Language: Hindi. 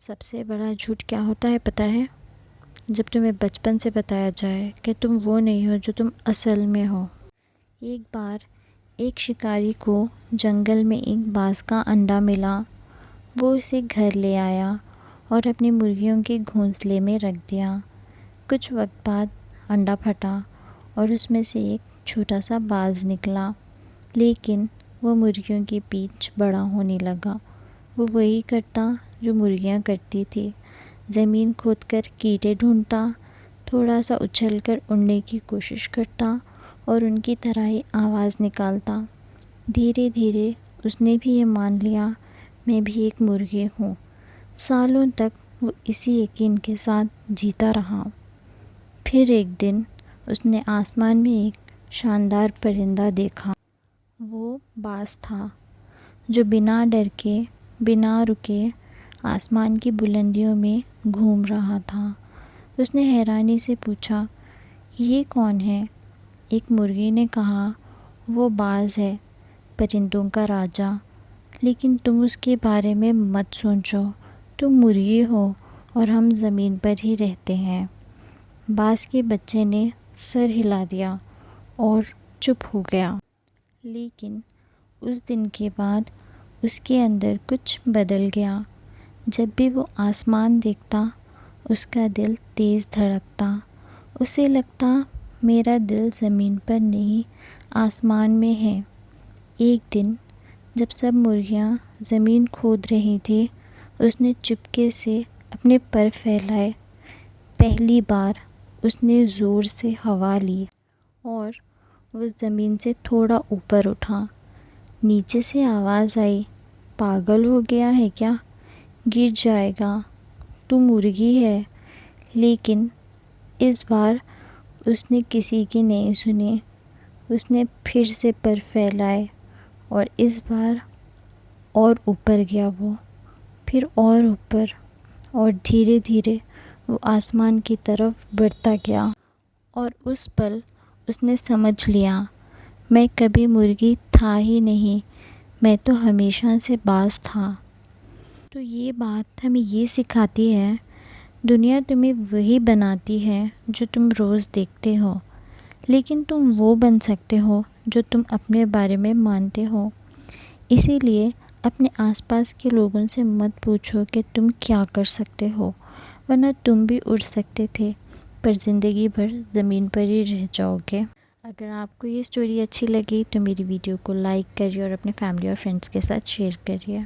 सबसे बड़ा झूठ क्या होता है पता है? जब तुम्हें बचपन से बताया जाए कि तुम वो नहीं हो जो तुम असल में हो। एक बार एक शिकारी को जंगल में एक बाज का अंडा मिला। वो उसे घर ले आया और अपनी मुर्गियों के घोंसले में रख दिया। कुछ वक्त बाद अंडा फटा और उसमें से एक छोटा सा बाज निकला, लेकिन वो मुर्गियों की पीठ बड़ा होने लगा। वो वही करता जो मुर्गियाँ करती थी, ज़मीन खोदकर कीड़े ढूंढता, थोड़ा सा उछलकर उड़ने की कोशिश करता और उनकी तरह ही आवाज़ निकालता। धीरे धीरे उसने भी ये मान लिया, मैं भी एक मुर्गी हूँ। सालों तक वो इसी यकीन के साथ जीता रहा। फिर एक दिन उसने आसमान में एक शानदार परिंदा देखा। वो बाज था जो बिना डर के, बिना रुके आसमान की बुलंदियों में घूम रहा था। उसने हैरानी से पूछा, ये कौन है? एक मुर्गी ने कहा, वो बाज है, परिंदों का राजा। लेकिन तुम उसके बारे में मत सोचो, तुम मुर्गी हो और हम ज़मीन पर ही रहते हैं। बाज के बच्चे ने सर हिला दिया और चुप हो गया। लेकिन उस दिन के बाद उसके अंदर कुछ बदल गया। जब भी वो आसमान देखता, उसका दिल तेज़ धड़कता। उसे लगता, मेरा दिल ज़मीन पर नहीं, आसमान में है। एक दिन जब सब मुर्गियाँ ज़मीन खोद रही थी, उसने चुपके से अपने पर फैलाए। पहली बार उसने ज़ोर से हवा ली और वो ज़मीन से थोड़ा ऊपर उठा। नीचे से आवाज़ आई, पागल हो गया है क्या? गिर जाएगा, तू मुर्गी है। लेकिन इस बार उसने किसी की नहीं सुनी। उसने फिर से पर फैलाए और इस बार और ऊपर गया वो, फिर और ऊपर, और धीरे धीरे वो आसमान की तरफ बढ़ता गया। और उस पल उसने समझ लिया, मैं कभी मुर्गी था ही नहीं, मैं तो हमेशा से बाज था। तो ये बात हमें ये सिखाती है, दुनिया तुम्हें वही बनाती है जो तुम रोज़ देखते हो, लेकिन तुम वो बन सकते हो जो तुम अपने बारे में मानते हो। इसीलिए अपने आसपास के लोगों से मत पूछो कि तुम क्या कर सकते हो, वरना तुम भी उड़ सकते थे, पर ज़िंदगी भर ज़मीन पर ही रह जाओगे। अगर आपको ये स्टोरी अच्छी लगी तो मेरी वीडियो को लाइक करिए और अपने फैमिली और फ्रेंड्स के साथ शेयर करिए।